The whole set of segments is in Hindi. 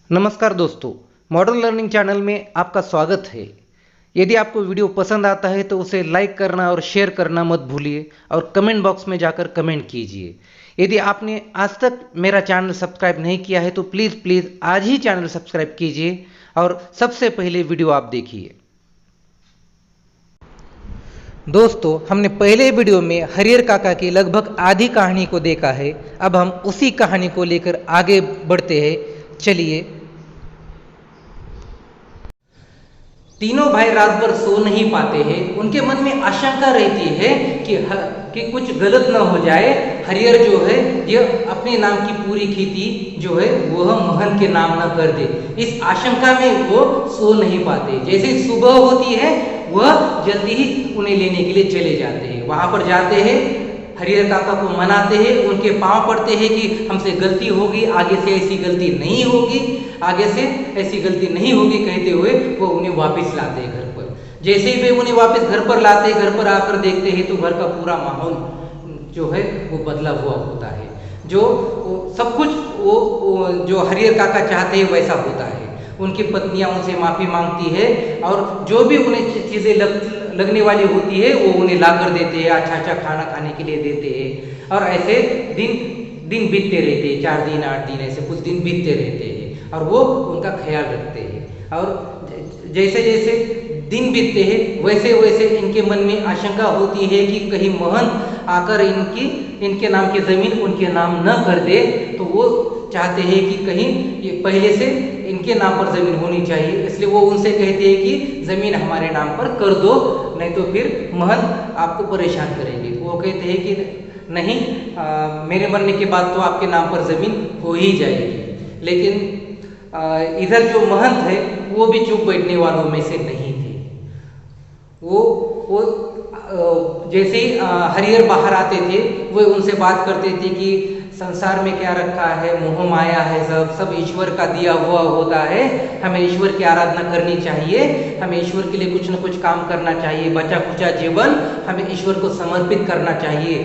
नमस्कार दोस्तों, मॉडर्न लर्निंग चैनल में आपका स्वागत है। यदि आपको वीडियो पसंद आता है तो उसे लाइक करना और शेयर करना मत भूलिए और कमेंट बॉक्स में जाकर कमेंट कीजिए। यदि आपने आज तक मेरा चैनल सब्सक्राइब नहीं किया है तो प्लीज़ प्लीज़ आज ही चैनल सब्सक्राइब कीजिए और सबसे पहले वीडियो आप देखिए। दोस्तों, हमने पहले वीडियो में हरिहर काका की लगभग आधी कहानी को देखा है। अब हम उसी कहानी को लेकर आगे बढ़ते हैं। चलिए। तीनों भाई रात भर सो नहीं पाते हैं। उनके मन में आशंका रहती है कि कुछ गलत न हो जाए। हरिहर जो है यह अपने नाम की पूरी खेती जो है वह महन के नाम न कर दे। इस आशंका में वो सो नहीं पाते। जैसे सुबह होती है वह जल्दी ही उन्हें लेने के लिए चले जाते हैं। वहां पर जाते हैं, हरिहर काका को मनाते हैं, उनके पांव पड़ते हैं कि हमसे गलती होगी, आगे से ऐसी गलती नहीं होगी, आगे से ऐसी गलती नहीं होगी कहते हुए वो उन्हें वापस लाते हैं घर पर। जैसे ही वे उन्हें वापस घर पर लाते हैं, घर पर आकर देखते हैं तो घर का पूरा माहौल जो है वो बदला हुआ होता है। जो सब कुछ वो जो हरिहर काका चाहते हैं वैसा होता है। उनकी पत्नियां उनसे माफी मांगती है और जो भी उन्हें चीजें लगने वाली होती है वो उन्हें ला कर देते हैं, अच्छा अच्छा खाना खाने के लिए देते हैं। और ऐसे दिन बीतते रहते हैं, 4 दिन 8 दिन ऐसे कुछ दिन बीतते रहते हैं और वो उनका ख्याल रखते हैं। और जैसे जैसे दिन बीतते हैं वैसे वैसे इनके मन में आशंका होती है कि कहीं महन आकर इनके नाम की जमीन उनके नाम न कर दे। तो वो चाहते हैं कि कहीं ये पहले से इनके नाम पर जमीन होनी चाहिए, इसलिए वो उनसे कहते हैं कि जमीन हमारे नाम पर कर दो, नहीं तो फिर महन आपको परेशान करेंगे। वो कहते हैं कि नहीं, मेरे मरने के बाद तो आपके नाम पर जमीन हो ही जाएगी। लेकिन इधर जो महंत है वो भी चुप बैठने वालों में से नहीं थे। वो जैसे ही हरिहर बाहर आते थे वो उनसे बात करते थे कि संसार में क्या रखा है, मोह माया है, सब ईश्वर का दिया हुआ होता है। हमें ईश्वर की आराधना करनी चाहिए, हमें ईश्वर के लिए कुछ न कुछ काम करना चाहिए। बचा खुचा जीवन हमें ईश्वर को समर्पित करना चाहिए।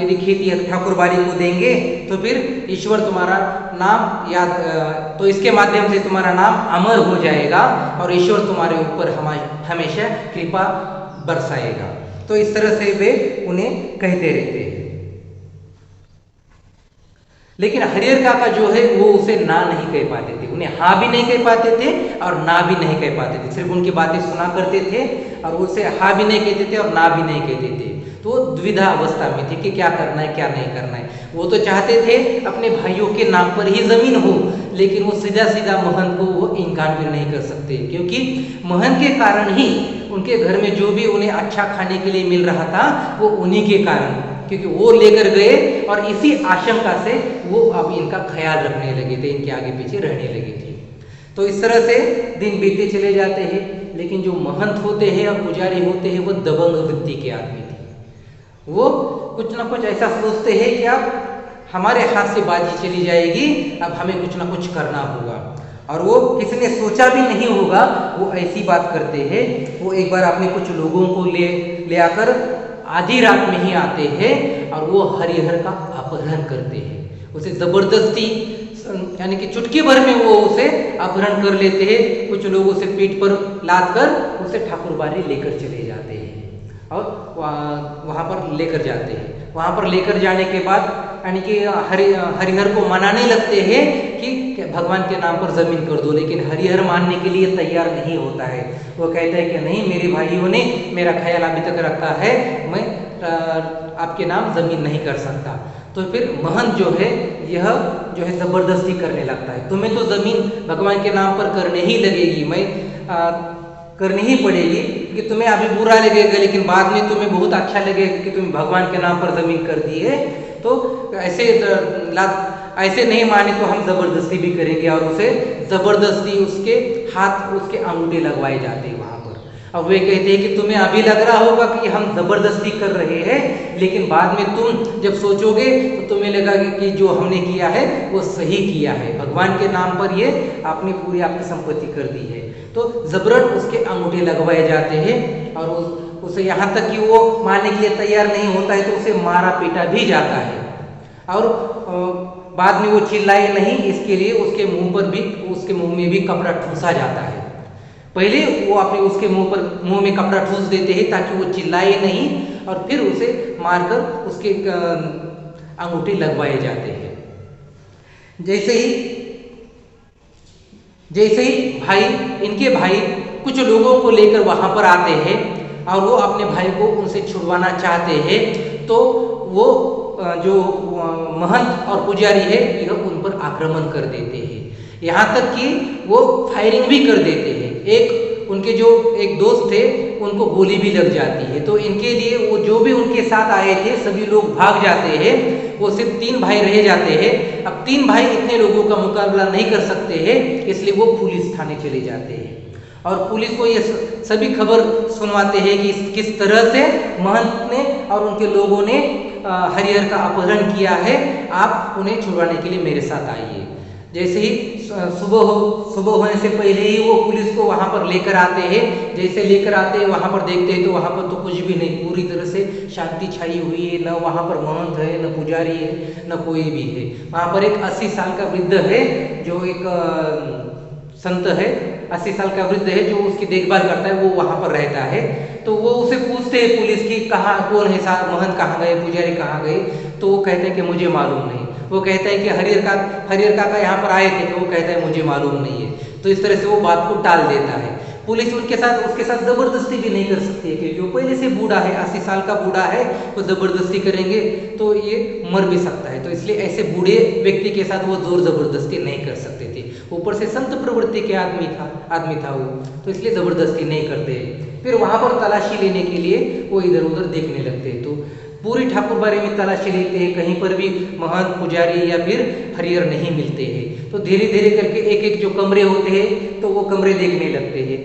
यदि खेती ठाकुरबाड़ी को देंगे तो फिर ईश्वर तुम्हारा नाम याद, तो इसके माध्यम से तुम्हारा नाम अमर हो जाएगा और ईश्वर तुम्हारे ऊपर हमेशा कृपा बरसाएगा। तो इस तरह से वे उन्हें कहते रहते हैं। लेकिन हरिहर काका जो है वो उसे ना नहीं कह पाते थे, उन्हें हाँ भी नहीं कह पाते थे और ना भी नहीं कह पाते थे। सिर्फ उनकी बातें सुना करते थे और उसे हाँ भी नहीं कहते थे और ना भी नहीं कहते थे। तो वो द्विधा अवस्था में थे कि क्या करना है क्या नहीं करना है। वो तो चाहते थे अपने भाइयों के नाम पर ही जमीन हो, लेकिन वो सीधा सीधा महन को वो इनकार भी नहीं कर सकते, क्योंकि महन के कारण ही उनके घर में जो भी उन्हें अच्छा खाने के लिए मिल रहा था वो उन्हीं के कारण, क्योंकि वो लेकर गए और इसी आशंका से वो अब इनका ख्याल रखने लगे थे, इनके आगे पीछे रहने लगे थे। तो इस तरह से दिन बीतते चले जाते हैं। लेकिन जो महंत होते हैं और पुजारी होते हैं वो दबंग वृत्ति के आदमी थे। वो कुछ ना कुछ ऐसा सोचते हैं कि अब हमारे हाथ से बाजी चली जाएगी, अब हमें कुछ ना कुछ करना होगा। और वो किसी ने सोचा भी नहीं होगा वो ऐसी बात करते हैं। वो एक बार अपने कुछ लोगों को ले आकर आधी रात में ही आते हैं और वो हरिहर का अपहरण करते हैं। उसे जबरदस्ती यानी कि चुटकी भर में वो उसे अपहरण कर लेते हैं। कुछ लोग उसे पीठ पर लाद कर उसे ठाकुरबाड़ी लेकर चले जाते हैं और वहाँ पर लेकर जाते हैं। वहाँ पर लेकर जाने के बाद यानी कि हरिहर को मनाने लगते हैं कि भगवान के नाम पर जमीन कर दो, लेकिन हरिहर मानने के लिए तैयार नहीं होता है। वो कहता है कि नहीं, मेरे भाइयों ने मेरा ख्याल अभी तक रखा है, मैं आपके नाम जमीन नहीं कर सकता। तो फिर महंत जो है यह जो है जबरदस्ती करने लगता है, तुम्हें तो जमीन भगवान के नाम पर करने ही लगेगी, मैं करनी ही पड़ेगी, कि तुम्हें अभी बुरा लगेगा लेकिन बाद में तुम्हें बहुत अच्छा लगेगा कि तुम भगवान के नाम पर जमीन कर दी है। तो ऐसे नहीं माने तो हम जबरदस्ती भी करेंगे और उसे जबरदस्ती उसके हाथ उसके अंगूठे लगवाए जाते हैं वहां पर। अब वे कहते हैं कि तुम्हें अभी लग रहा होगा कि हम जबरदस्ती कर रहे हैं, लेकिन बाद में तुम जब सोचोगे तो तुम्हें लगेगा कि जो हमने किया है वो सही किया है, भगवान के नाम पर ये आपने पूरी आपकी संपत्ति कर दी है। तो जबरन उसके अंगूठे लगवाए जाते हैं और उसे यहाँ तक कि वो मानने के लिए तैयार नहीं होता है तो उसे मारा पीटा भी जाता है। और बाद में वो चिल्लाए नहीं, इसके लिए उसके मुंह में भी कपड़ा ठूसा जाता है। पहले वो अपने उसके मुंह में कपड़ा ठूस देते हैं ताकि वो चिल्लाए नहीं, और फिर उसे मारकर उसके अंगूठे लगवाए जाते हैं। जैसे ही इनके भाई कुछ लोगों को लेकर वहां पर आते हैं और वो अपने भाई को उनसे छुड़वाना चाहते हैं, तो वो जो महंत और पुजारी है यह उन पर आक्रमण कर देते हैं। यहाँ तक कि वो फायरिंग भी कर देते हैं। उनके जो एक दोस्त थे उनको गोली भी लग जाती है। तो इनके लिए वो जो भी उनके साथ आए थे सभी लोग भाग जाते हैं। वो सिर्फ 3 भाई रह जाते हैं। अब 3 भाई इतने लोगों का मुकाबला नहीं कर सकते हैं, इसलिए वो पुलिस थाने चले जाते हैं और पुलिस को ये सभी खबर सुनवाते हैं कि किस तरह से महंत ने और उनके लोगों ने हरिहर का अपहरण किया है, आप उन्हें छुड़वाने के लिए मेरे साथ आइए। जैसे ही सुबह होने से पहले ही वो पुलिस को वहां पर लेकर आते हैं। जैसे लेकर आते हैं वहां पर देखते हैं तो वहां पर तो कुछ भी नहीं, पूरी तरह से शांति छाई हुई है। न वहां पर महंत है, न पुजारी है, न कोई भी है। वहां पर एक 80 साल का वृद्ध है जो एक संत है, 80 साल का वृद्ध है जो उसकी देखभाल करता है, वो वहां पर रहता है। तो वो उसे पूछते हैं पुलिस की कहाँ कौन है, महंत कहाँ गए, पुजारी कहाँ गए, तो वो कहते हैं कि मुझे मालूम नहीं। वो कहता है कि हरिहर काका यहाँ पर आए थे, तो वो कहता है मुझे मालूम नहीं है। तो इस तरह से वो बात को टाल देता है। पुलिस उसके साथ जबरदस्ती भी नहीं कर सकती है क्योंकि वो पहले से बूढ़ा है, 80 साल का बूढ़ा है, वो जबरदस्ती करेंगे तो ये मर भी सकता है। तो इसलिए ऐसे बूढ़े व्यक्ति के साथ वो जोर जबरदस्ती नहीं कर सकते थे। ऊपर से संत प्रवृत्ति के आदमी था वो, तो इसलिए जबरदस्ती नहीं करते। फिर वहां पर तलाशी लेने के लिए वो इधर उधर देखने लगते। तो पूरी ठाकुरबाड़ी में तलाशी लेते हैं, कहीं पर भी महंत, पुजारी या फिर हरिहर नहीं मिलते हैं। तो धीरे धीरे करके एक एक जो कमरे होते हैं तो वो कमरे देखने लगते हैं।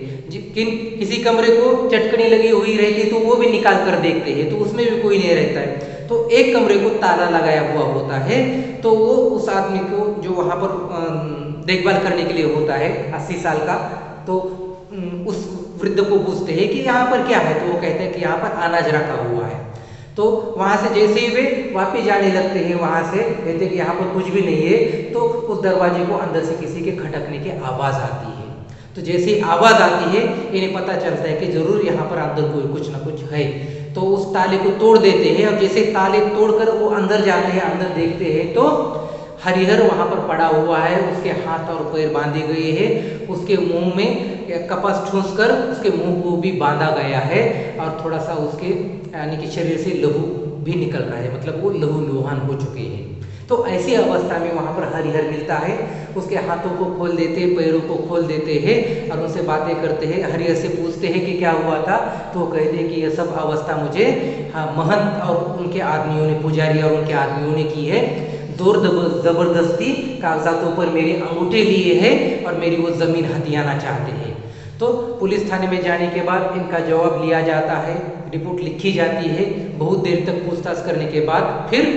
किसी कमरे को चटकनी लगी हुई रहती है तो वो भी निकाल कर देखते हैं, तो उसमें भी कोई नहीं रहता है। तो एक कमरे को ताला लगाया हुआ होता है, तो वो उस आदमी को जो वहां पर देखभाल करने के लिए होता है 80 साल का, तो उस वृद्ध को पूछते हैं कि यहाँ पर क्या है। तो वो कहते हैं कि यहाँ पर अनाज रखा हुआ है। तो वहां से जैसे ही वे वापिस जाने लगते हैं, वहां से कहते हैं कि यहाँ पर कुछ भी नहीं है, तो उस दरवाजे को अंदर से किसी के खटकने की आवाज आती है। तो जैसे ही आवाज आती है इन्हें पता चलता है कि जरूर यहाँ पर अंदर कोई कुछ ना कुछ है। तो उस ताले को तोड़ देते हैं और जैसे ताले तोड़कर वो अंदर जाते हैं, अंदर देखते हैं तो हरिहर वहां पर पड़ा हुआ है, उसके हाथ और पैर बांधे गए हैं, उसके मुंह में कपास ठूंस कर उसके मुंह को भी बांधा गया है और थोड़ा सा उसके यानी कि शरीर से लहू भी निकल रहा है, मतलब वो लहू लुहान हो चुके हैं। तो ऐसी अवस्था में वहां पर हरिहर मिलता है। उसके हाथों को खोल देते, पैरों को खोल देते हैं और उनसे बातें करते हैं। हरिहर से पूछते हैं कि क्या हुआ था, तो वो कहते हैं कि यह सब अवस्था मुझे महंत और उनके आदमियों ने, पुजारी और उनके आदमियों ने की है। जोर जबरदस्ती कागजातों पर मेरे अंगूठे लिए हैं और मेरी वो जमीन हथियाना चाहते हैं। तो पुलिस थाने में जाने के बाद इनका जवाब लिया जाता है, रिपोर्ट लिखी जाती है। बहुत देर तक पूछताछ करने के बाद फिर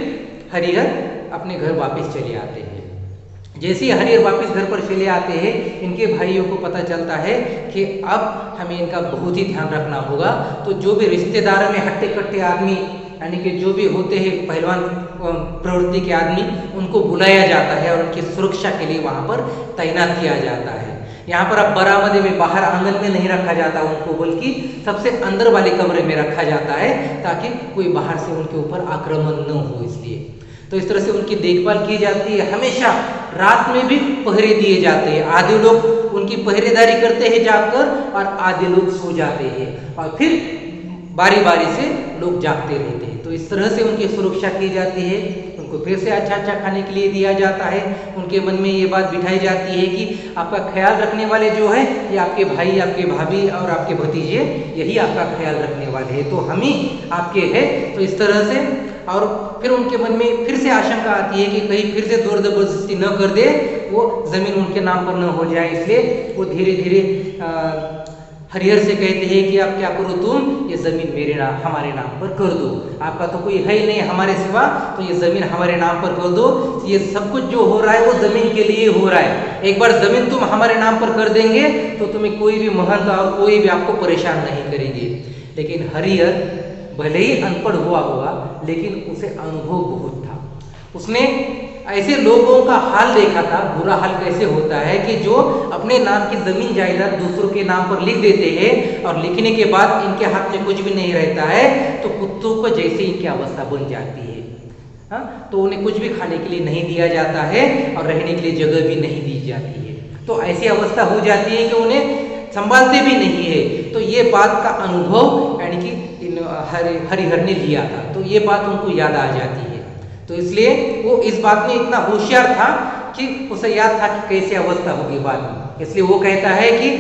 हरिहर अपने घर वापस चले आते हैं। जैसे ही हरिहर वापस घर पर चले आते हैं, इनके भाइयों को पता चलता है कि अब हमें इनका बहुत ही ध्यान रखना होगा। तो जो भी रिश्तेदार में हट्टे कट्टे आदमी यानी कि जो भी होते हैं पहलवान प्रवृत्ति के आदमी, उनको बुलाया जाता है और उनकी सुरक्षा के लिए वहां पर तैनात किया जाता है। यहाँ पर अब बरामदे में बाहर आंगन में नहीं रखा जाता उनको, बल्कि सबसे अंदर वाले कमरे में रखा जाता है ताकि कोई बाहर से उनके ऊपर आक्रमण न हो। इसलिए तो इस तरह से उनकी देखभाल की जाती है। हमेशा रात में भी पहरे दिए जाते हैं। आधे लोग उनकी पहरेदारी करते हैं जागकर और आधे लोग सो जाते हैं और फिर बारी बारी से लोग जागते रहते हैं। तो इस तरह से उनकी सुरक्षा की जाती है। उनको फिर से अच्छा अच्छा खाने के लिए दिया जाता है। उनके मन में ये बात बिठाई जाती है कि आपका ख्याल रखने वाले जो है ये आपके भाई, आपके भाभी और आपके भतीजे, यही आपका ख्याल रखने वाले हैं, तो हम ही आपके हैं। तो इस तरह से और फिर उनके मन में फिर से आशंका आती है कि कहीं फिर से जोर जबरदस्ती न कर दे, वो जमीन उनके नाम पर न हो जाए। इसलिए वो धीरे धीरे हरिहर से कहते हैं कि आप क्या करो, तुम ये जमीन हमारे नाम पर कर दो। आपका तो कोई है ही नहीं हमारे सिवा, तो ये जमीन हमारे नाम पर कर दो। ये सब कुछ जो हो रहा है वो जमीन के लिए हो रहा है। एक बार जमीन तुम हमारे नाम पर कर देंगे तो तुम्हें कोई भी महंत और कोई भी आपको परेशान नहीं करेंगे। लेकिन हरिहर भले ही अनपढ़ हुआ होगा, लेकिन उसे अनुभव बहुत था। उसने ऐसे लोगों का हाल देखा था, बुरा हाल कैसे होता है कि जो अपने नाम की जमीन जायदाद दूसरों के नाम पर लिख देते हैं और लिखने के बाद इनके हाथ में कुछ भी नहीं रहता है, तो कुत्तों को जैसे इनकी अवस्था बन जाती है। हाँ, तो उन्हें कुछ भी खाने के लिए नहीं दिया जाता है और रहने के लिए जगह भी नहीं दी जाती है। तो ऐसी अवस्था हो जाती है कि उन्हें संभालते भी नहीं है। तो ये बात का अनुभव यानी कि हरिहर ने लिया था, तो ये बात उनको याद आ जाती है। तो इसलिए वो इस बात में इतना होशियार था कि उसे याद था कि कैसे अवस्था होगी बाद में। इसलिए वो कहता है कि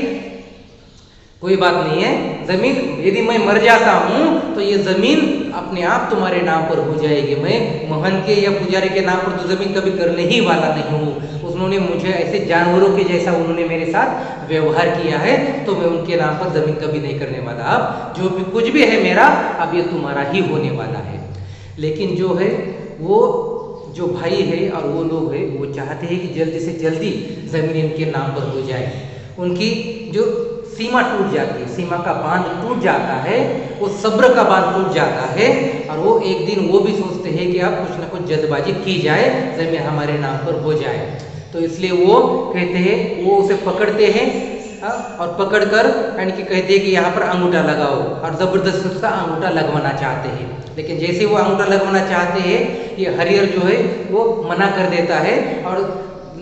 कोई बात नहीं है, जमीन यदि मैं मर जाता हूं तो ये जमीन अपने आप तुम्हारे नाम पर हो जाएगी। मैं महन के या पुजारी के नाम पर तो जमीन कभी करने ही वाला नहीं हूँ। उन्होंने मुझे ऐसे जानवरों के जैसा उन्होंने मेरे साथ व्यवहार किया है, तो मैं उनके नाम पर जमीन कभी नहीं करने वाला। अब जो भी कुछ भी है मेरा, अब ये तुम्हारा ही होने वाला है। लेकिन जो है वो जो भाई है और वो लोग है, वो चाहते हैं कि जल्दी से जल्दी जमीन इनके नाम पर हो जाए। उनकी जो सीमा टूट जाती है, सीमा का बांध टूट जाता है, वो सब्र का बांध टूट जाता है। और वो एक दिन वो भी सोचते हैं कि अब कुछ ना कुछ जल्दबाजी की जाए, जमीन हमारे नाम पर हो जाए। तो इसलिए वो कहते हैं, वो उसे पकड़ते हैं और पकड़कर यानी कि कहते हैं कि यहाँ पर अंगूठा लगाओ, और जबरदस्ती उसका अंगूठा लगवाना चाहते हैं। लेकिन जैसे वो अंगूठा लगवाना चाहते हैं, ये हरिहर जो है वो मना कर देता है और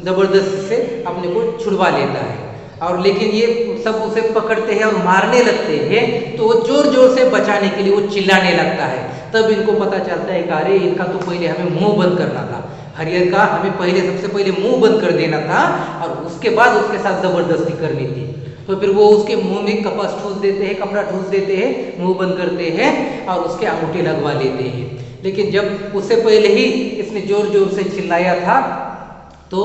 जबरदस्ती से अपने को छुड़वा लेता है। और लेकिन ये सब उसे पकड़ते हैं और मारने लगते हैं, तो वो जोर जोर से बचाने के लिए वो चिल्लाने लगता है। तब इनको पता चलता है कि अरे इनका तो पहले हमें मुंह बंद करना था, हरिहर का हमें पहले सबसे पहले मुंह बंद कर देना था और उसके बाद उसके साथ जबरदस्ती करनी थी। तो फिर वो उसके मुंह में कपास ठूस देते हैं, कपड़ा ठूस देते हैं, मुंह बंद करते हैं और उसके अंगूठे लगवा लेते हैं। लेकिन जब उससे पहले ही इसने जोर जोर से चिल्लाया था, तो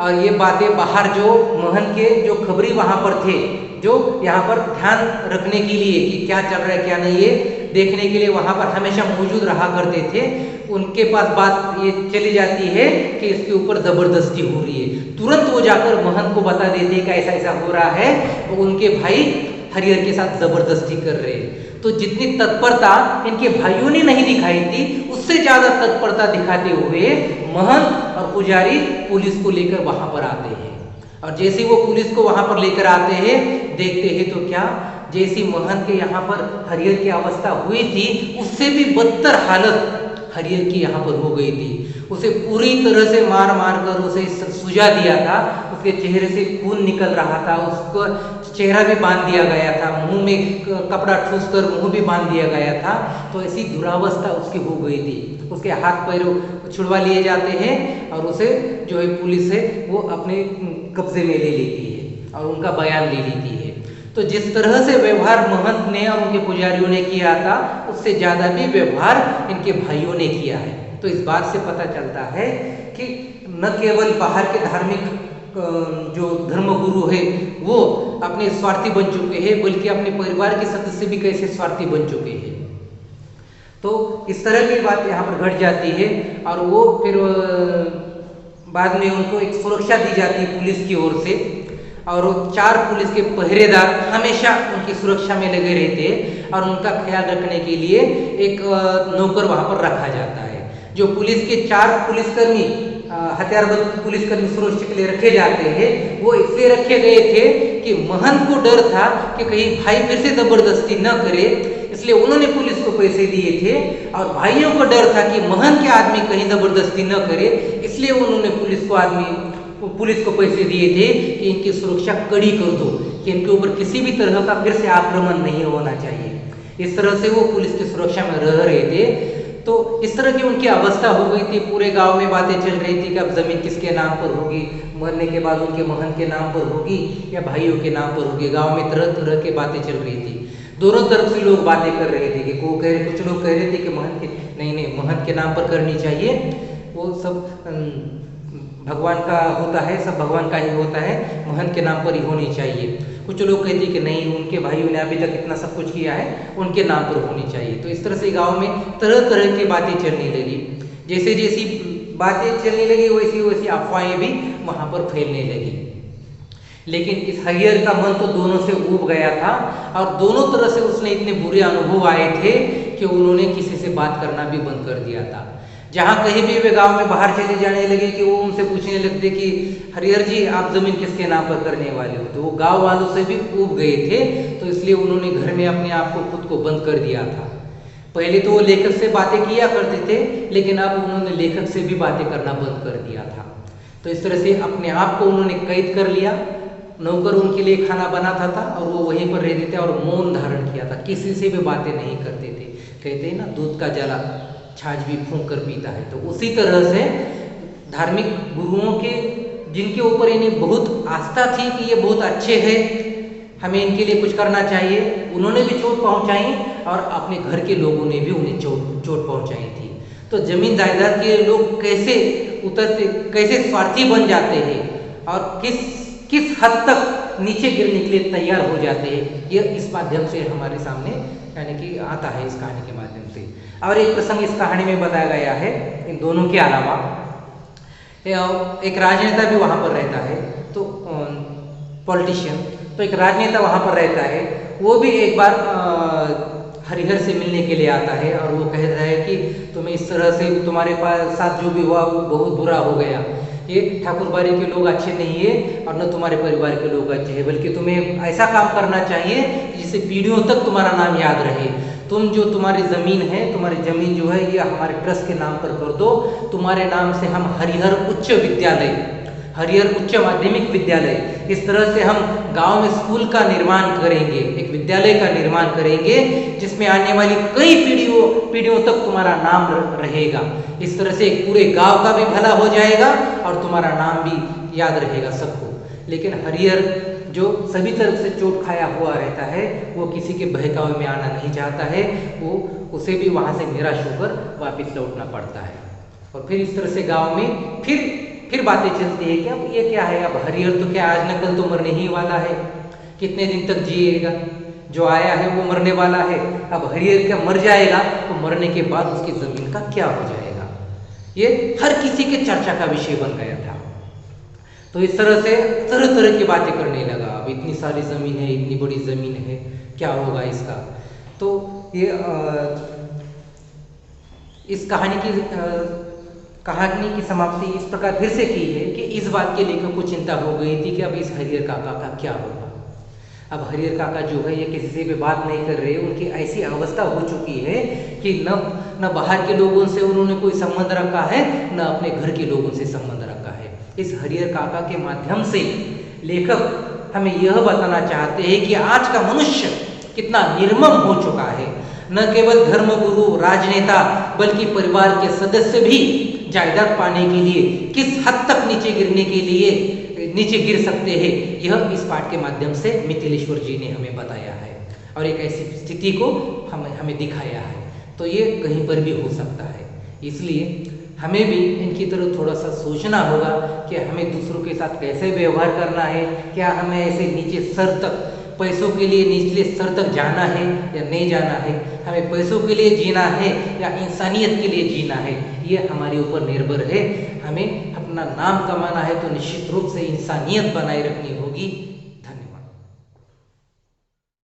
और ये बातें बाहर जो महन के जो खबरी वहां पर थे, जो यहाँ पर ध्यान रखने के लिए कि क्या चल रहा है क्या नहीं, ये देखने के लिए वहां पर हमेशा मौजूद रहा करते थे, उनके पास बात ये चली जाती है कि इसके ऊपर जबरदस्ती हो रही है। तुरंत वो जाकर महन को बता देते हैं कि ऐसा ऐसा हो रहा है, तो उनके भाई हरिहर के साथ जबरदस्ती कर रहे हैं। तो जितनी तत्परता इनके भाइयों ने नहीं दिखाई थी, उससे ज्यादा तत्परता दिखाते हुए महन और पुजारी पुलिस को लेकर वहां पर आते हैं। और जैसे वो पुलिस को वहां पर लेकर आते हैं, देखते हैं तो क्या, जैसी महन के यहाँ पर हरिहर की अवस्था हुई थी, उससे भी बदतर हालत हरिहर की यहाँ पर हो गई थी। उसे पूरी तरह से मार मार कर उसे सुझा दिया था, उसके चेहरे से खून निकल रहा था, उसको चेहरा भी बांध दिया गया था, मुंह में कपड़ा ठूस कर मुंह भी बांध दिया गया था। तो ऐसी दुरावस्था उसकी हो गई थी। उसके हाथ पैर छुड़वा लिए जाते हैं और उसे जो है पुलिस है वो अपने कब्जे में ले लेती है और उनका बयान ले लेती है। तो जिस तरह से व्यवहार महंत ने और उनके पुजारियों ने किया था, उससे ज्यादा भी व्यवहार इनके भाइयों ने किया है। तो इस बात से पता चलता है कि न केवल बाहर के धार्मिक जो धर्मगुरु है वो अपने स्वार्थी बन चुके हैं, बल्कि अपने परिवार के सदस्य भी कैसे स्वार्थी बन चुके हैं। तो इस तरह की बात यहाँ पर घट जाती है और वो फिर बाद में उनको एक सुरक्षा दी जाती है पुलिस की ओर से, और वो 4 पुलिस के पहरेदार हमेशा उनकी सुरक्षा में लगे रहते हैं और उनका ख्याल रखने के लिए एक नौकर वहां पर रखा जाता है। जो पुलिस के 4 पुलिसकर्मी हथियारबंद पुलिसकर्मी सुरक्षा के लिए रखे जाते हैं, वो इसलिए रखे गए थे कि महंत को डर था कि कहीं भाई फिर से जबरदस्ती न करे, इसलिए उन्होंने पुलिस को पैसे दिए थे। और भाइयों को डर था कि महंत के आदमी कहीं जबरदस्ती न करे, इसलिए उन्होंने पुलिस को पैसे दिए थे कि इनकी सुरक्षा कड़ी कर दो, कि इनके ऊपर किसी भी तरह का फिर से आक्रमण नहीं होना चाहिए। इस तरह से वो पुलिस की सुरक्षा में रह रहे थे। तो इस तरह की उनकी अवस्था हो गई थी। पूरे गांव में बातें चल रही थी कि अब जमीन किसके नाम पर होगी, मरने के बाद उनके महंत के नाम पर होगी या भाइयों के नाम पर होगी। गांव में तरह तरह की बातें चल रही थी, दोनों तरफ से लोग बातें कर रहे थे कि कुछ लोग कह रहे थे कि महंत के नहीं महंत के नाम पर करनी चाहिए, वो सब भगवान का होता है, सब भगवान का ही होता है, महंत के नाम पर ही होनी चाहिए। कुछ लोग कहते कि नहीं, उनके भाइयों ने अभी तक इतना सब कुछ किया है, उनके नाम पर होनी चाहिए। तो इस तरह से गांव में तरह तरह की बातें चलने लगी। जैसे जैसी बातें चलने लगी वैसी वैसी अफवाहें भी वहां पर फैलने लगी। लेकिन इस हरिहर का मन तो दोनों से ऊब गया था और दोनों तरह से उसने इतने बुरे अनुभव आए थे कि उन्होंने किसी से बात करना भी बंद कर दिया था। जहाँ कहीं भी वे गांव में बाहर चले जाने लगे कि वो उनसे पूछने लगते कि हरिहर जी आप जमीन किसके नाम पर करने वाले हो, तो वो गांव वालों से भी ऊब गए थे, तो इसलिए उन्होंने घर में अपने आप को खुद को बंद कर दिया था। पहले तो वो लेखक से बातें किया करते थे, लेकिन अब उन्होंने लेखक से भी बातें करना बंद कर दिया था। तो इस तरह से अपने आप को उन्होंने कैद कर लिया। नौकर उनके लिए खाना बनाता था और वो वहीं पर रहते थे और मौन धारण किया था, किसी से भी बातें नहीं करते थे। कहते हैं ना, दूध का जला छाछ भी फूंक कर पीता है। तो उसी तरह से धार्मिक गुरुओं के, जिनके ऊपर इन्हें बहुत आस्था थी कि ये बहुत अच्छे हैं, हमें इनके लिए कुछ करना चाहिए, उन्होंने भी चोट पहुंचाई और अपने घर के लोगों ने भी उन्हें चोट पहुंचाई थी। तो जमीन जायदाद के लोग कैसे उतरते, कैसे स्वार्थी बन जाते हैं और किस हद तक नीचे गिरने के लिए तैयार हो जाते हैं, ये इस माध्यम से हमारे सामने यानी कि आता है, इस कहानी के माध्यम से। और एक प्रसंग इस कहानी में बताया गया है, इन दोनों के अलावा एक राजनेता भी वहाँ पर रहता है, तो पॉलिटिशियन, तो एक राजनेता वहाँ पर रहता है। वो भी एक बार हरिहर से मिलने के लिए आता है और वो कहता है कि तुम्हें इस तरह से, तुम्हारे पास साथ जो भी हुआ वो बहुत बुरा हो गया, ये ठाकुरबाड़ी के लोग अच्छे नहीं है और न तुम्हारे परिवार के लोग अच्छे हैं, बल्कि तुम्हें ऐसा काम करना चाहिए जिससे पीढ़ियों तक तुम्हारा नाम याद रहे। तुम जो तुम्हारी ज़मीन है, तुम्हारी ज़मीन जो है ये हमारे ट्रस्ट के नाम पर कर दो, तुम्हारे नाम से हम हरिहर उच्च विद्यालय, हरिहर उच्च माध्यमिक विद्यालय, इस तरह से हम गांव में स्कूल का निर्माण करेंगे, एक विद्यालय का निर्माण करेंगे जिसमें आने वाली कई पीढ़ियों तक तुम्हारा नाम रहेगा। इस तरह से पूरे गांव का भी भला हो जाएगा और तुम्हारा नाम भी याद रहेगा सबको। लेकिन हरिहर जो सभी तरफ से चोट खाया हुआ रहता है, वो किसी के बहकावे में आना नहीं चाहता है, वो उसे भी वहाँ से निराश होकर वापस लौटना पड़ता है। और फिर इस तरह से गाँव में फिर बातें चलती है कि अब ये क्या है, अब हरिहर तो क्या आज न कल तो मरने ही वाला है, कितने दिन तक जिएगा, जो आया है वो मरने वाला है, अब हरिहर क्या मर जाएगा तो मरने के बाद उसकी ज़मीन का क्या हो जाएगा, ये हर किसी के चर्चा का विषय बन गया था। तो इस तरह से तरह तरह की बातें करने लगा, अब इतनी सारी ज़मीन है, इतनी बड़ी ज़मीन है, क्या होगा इसका। तो ये इस कहानी की समाप्ति इस प्रकार फिर से की है कि इस बात के लेकर को चिंता हो गई थी कि अब इस हरिहर काका का क्या होगा। अब हरिहर काका जो है ये किसी से भी बात नहीं कर रहे, उनकी ऐसी अवस्था हो चुकी है कि न बाहर के लोगों से उन्होंने कोई संबंध रखा है, न अपने घर के लोगों से संबंध रखा है। इस हरिहर काका के माध्यम से लेखक हमें यह बताना चाहते हैं कि आज का मनुष्य कितना निर्मम हो चुका है। न केवल धर्मगुरु, राजनेता, बल्कि परिवार के सदस्य भी जायदाद पाने के लिए किस हद तक नीचे गिर सकते हैं, यह इस पाठ के माध्यम से मिथिलेश्वर जी ने हमें बताया है और एक ऐसी स्थिति को हमें दिखाया है। तो ये कहीं पर भी हो सकता है, इसलिए हमें भी इनकी तरफ थोड़ा सा सोचना होगा कि हमें दूसरों के साथ कैसे व्यवहार करना है। क्या हमें ऐसे नीचे स्तर तक, पैसों के लिए निचले स्तर तक जाना है या नहीं जाना है, हमें पैसों के लिए जीना है या इंसानियत के लिए जीना है, ये हमारे ऊपर निर्भर है। हमें अपना नाम कमाना है तो निश्चित रूप से इंसानियत बनाए रखनी होगी।